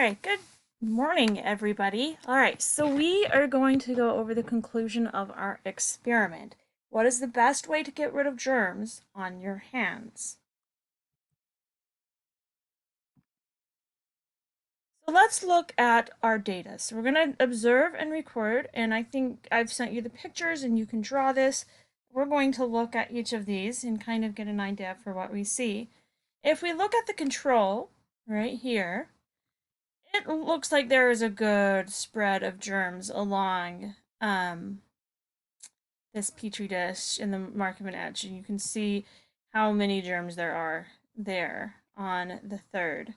right, good morning, everybody. All right, so we are going to go over the conclusion of our experiment. What is the best way to get rid of germs on your hands? So let's look at our data. So we're going to observe and record, and I think I've sent you the pictures and you can draw this. We're going to look at each of these and kind of get an idea for what we see. If we look at the control right here, it looks like there is a good spread of germs along this petri dish in the Markman edge, and you can see how many germs there are there on the third.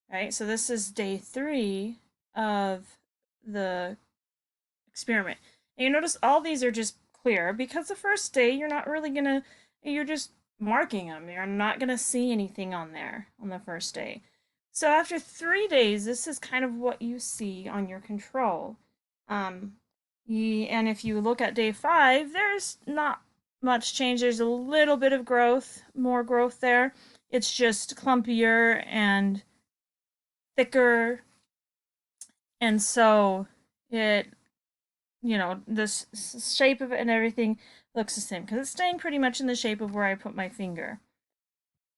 Right, so this is day 3 of the experiment. And you notice all these are just clear because the first day you're just marking them. You're not gonna see anything on there on the first day. So after 3 days, this is kind of what you see on your control. And if you look at day 5, there's not much change. There's a little bit of growth, more growth there. It's just clumpier and thicker. And so it, the shape of it and everything looks the same because it's staying pretty much in the shape of where I put my finger.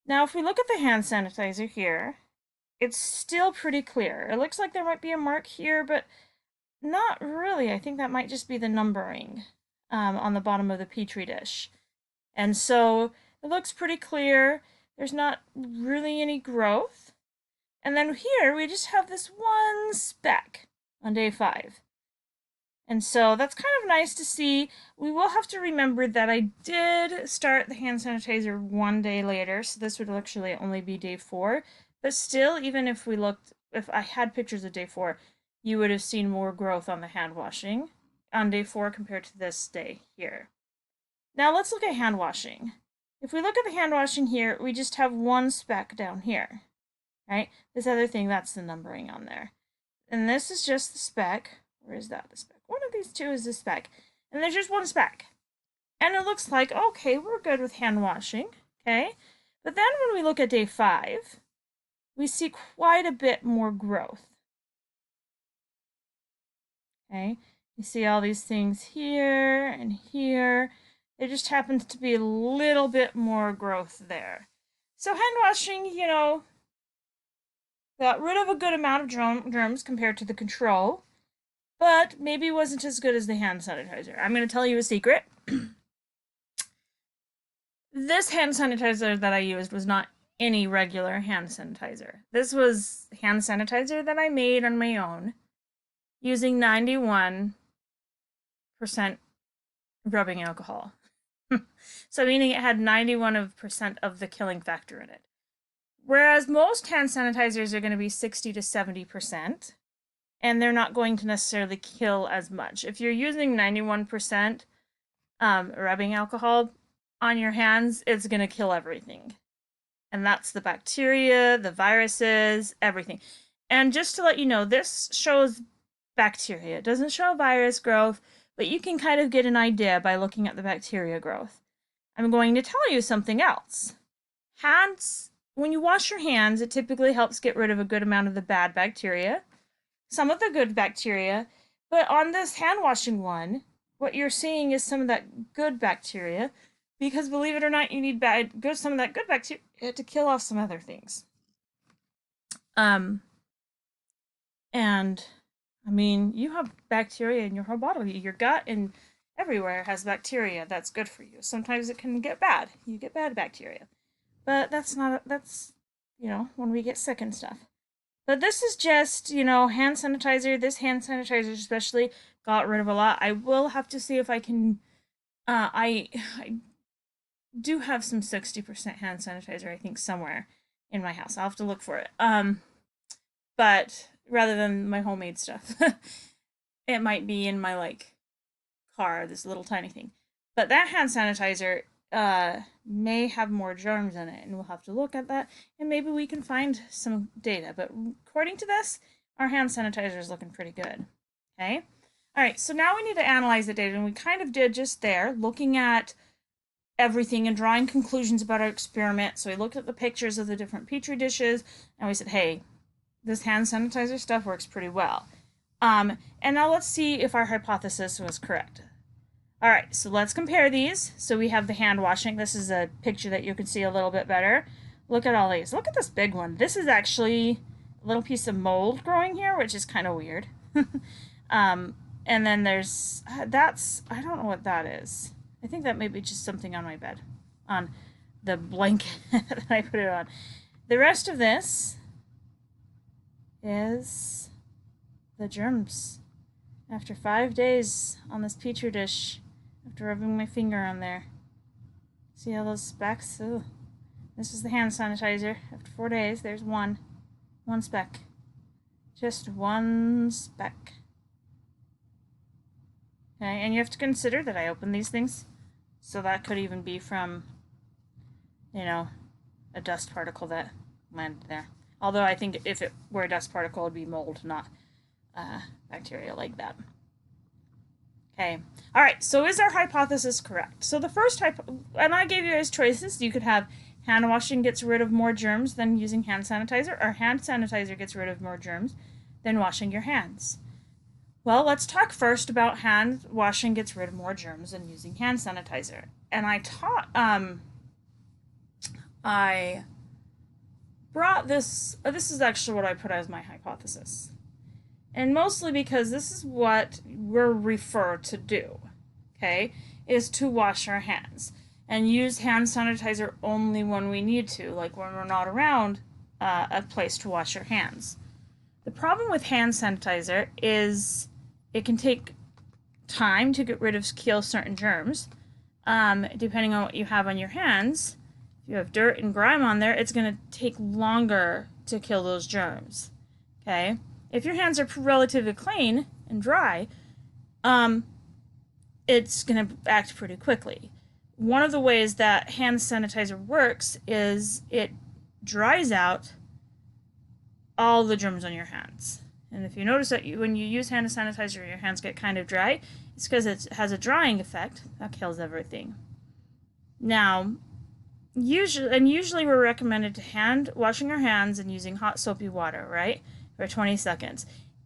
Now, if we look at the hand sanitizer here, it's still pretty clear. It looks like there might be a mark here, but not really. I think that might just be the numbering on the bottom of the petri dish. And so it looks pretty clear. There's not really any growth. And then here we just have this one speck on day 5. And so that's kind of nice to see. We will have to remember that I did start the hand sanitizer 1 day later, so this would actually only be day 4. But still, even if I had pictures of day 4, you would have seen more growth on the hand washing on day 4 compared to this day here. Now let's look at hand washing. If we look at the hand washing here, we just have one speck down here, right? This other thing, that's the numbering on there. And this is just the speck. Where is that, the speck? One of these two is the speck. And there's just one speck. And it looks like, okay, we're good with hand washing, okay? But then when we look at day 5, we see quite a bit more growth. Okay, you see all these things here and here. There just happens to be a little bit more growth there. So hand washing, got rid of a good amount of germs compared to the control, but maybe wasn't as good as the hand sanitizer. I'm going to tell you a secret. This hand sanitizer that I used was not any regular hand sanitizer. This was hand sanitizer that I made on my own using 91% rubbing alcohol. So meaning it had 91% of the killing factor in it. Whereas most hand sanitizers are going to be 60 to 70%, and they're not going to necessarily kill as much. If you're using 91% rubbing alcohol on your hands, it's going to kill everything. And that's the bacteria, the viruses, everything. And just to let you know, this shows bacteria. It doesn't show virus growth, but you can kind of get an idea by looking at the bacteria growth. I'm going to tell you something else. When you wash your hands, it typically helps get rid of a good amount of the bad bacteria, some of the good bacteria, but on this hand washing one, what you're seeing is some of that good bacteria, because believe it or not, you need some of that good bacteria to kill off some other things. And I mean, you have bacteria in your whole body. Your gut and everywhere has bacteria that's good for you. Sometimes it can get bad. You get bad bacteria. But that's when we get sick and stuff. But this is just, hand sanitizer. This hand sanitizer especially got rid of a lot. I will have to see if I can, I do have some 60% hand sanitizer, I think, somewhere in my house. I'll have to look for it. But rather than my homemade stuff, it might be in my, car, this little tiny thing. But that hand sanitizer may have more germs in it, and we'll have to look at that, and maybe we can find some data. But according to this, our hand sanitizer is looking pretty good. Okay? All right, so now we need to analyze the data, and we kind of did just there, looking at everything and drawing conclusions about our experiment. So we looked at the pictures of the different petri dishes, and we said, hey, this hand sanitizer stuff works pretty well. And now let's see if our hypothesis was correct. All right, so let's compare these. So we have the hand washing. This is a picture that you can see a little bit better. Look at all these. Look at this big one. This is actually a little piece of mold growing here, which is kind of weird. And then there's, I don't know what that is. I think that may be just something on my bed, on the blanket that I put it on. The rest of this is the germs. After 5 days on this petri dish, after rubbing my finger on there. See all those specks? Ooh. This is the hand sanitizer. After 4 days, there's one speck. Just one speck. Okay, and you have to consider that I opened these things. So that could even be from, you know, a dust particle that landed there. Although I think if it were a dust particle, it would be mold, not bacteria like that. Okay, all right, so is our hypothesis correct? So the first and I gave you guys choices. You could have hand washing gets rid of more germs than using hand sanitizer, or hand sanitizer gets rid of more germs than washing your hands. Well, let's talk first about hand washing gets rid of more germs than using hand sanitizer. And I brought this, this is actually what I put as my hypothesis. And mostly because this is what we're referred to do, okay, is to wash our hands and use hand sanitizer only when we need to, like when we're not around a place to wash your hands. The problem with hand sanitizer is it can take time to get rid of, kill certain germs, depending on what you have on your hands. If you have dirt and grime on there, it's going to take longer to kill those germs, okay? If your hands are relatively clean and dry, it's going to act pretty quickly. One of the ways that hand sanitizer works is it dries out all the germs on your hands. And if you notice that when you use hand sanitizer, your hands get kind of dry, it's because it has a drying effect that kills everything. Now, usually we're recommended to hand washing our hands and using hot soapy water, right? For 20 seconds.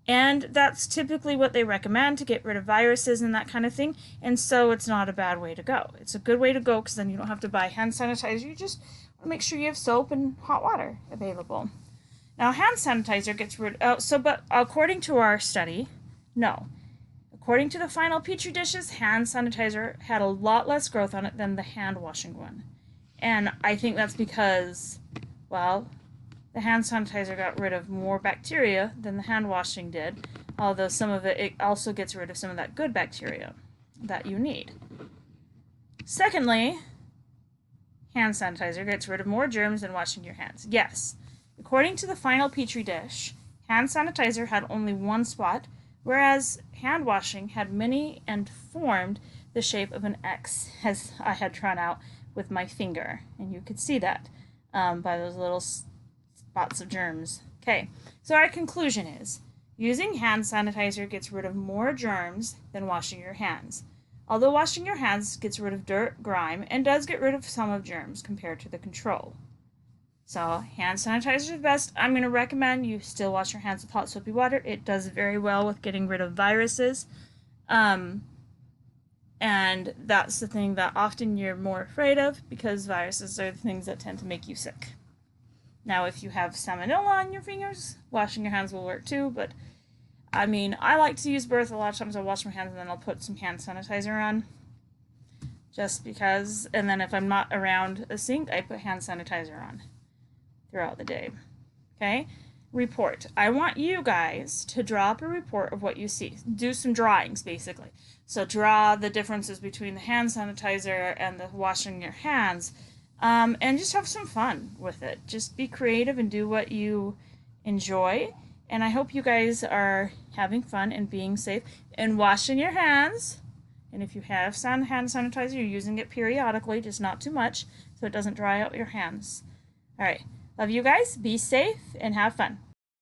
And that's typically what they recommend to get rid of viruses and that kind of thing. And so it's not a bad way to go. It's a good way to go because then you don't have to buy hand sanitizer. You just want to make sure you have soap and hot water available. Now, hand sanitizer gets rid of, but according to our study, no. According to the final petri dishes, hand sanitizer had a lot less growth on it than the hand washing one. And I think that's because, well, the hand sanitizer got rid of more bacteria than the hand washing did, although some of it also gets rid of some of that good bacteria that you need. Secondly, hand sanitizer gets rid of more germs than washing your hands. Yes, according to the final petri dish, hand sanitizer had only one spot, whereas hand washing had many and formed the shape of an X, as I had drawn out with my finger, and you could see that by those little spots of germs. Okay, so our conclusion is using hand sanitizer gets rid of more germs than washing your hands. Although washing your hands gets rid of dirt, grime, and does get rid of some of germs compared to the control. So hand sanitizer is best. I'm going to recommend you still wash your hands with hot soapy water. It does very well with getting rid of viruses. And that's the thing that often you're more afraid of because viruses are the things that tend to make you sick. Now, if you have salmonella on your fingers, washing your hands will work too, but I mean, I like to use Birth. A lot of times I'll wash my hands and then I'll put some hand sanitizer on just because, and then if I'm not around a sink, I put hand sanitizer on throughout the day. Okay? Report. I want you guys to draw up a report of what you see. Do some drawings, basically. So draw the differences between the hand sanitizer and the washing your hands, and just have some fun with it. Just be creative and do what you enjoy. And I hope you guys are having fun and being safe and washing your hands. And if you have hand sanitizer, you're using it periodically, just not too much, so it doesn't dry out your hands. All right. Love you guys. Be safe and have fun.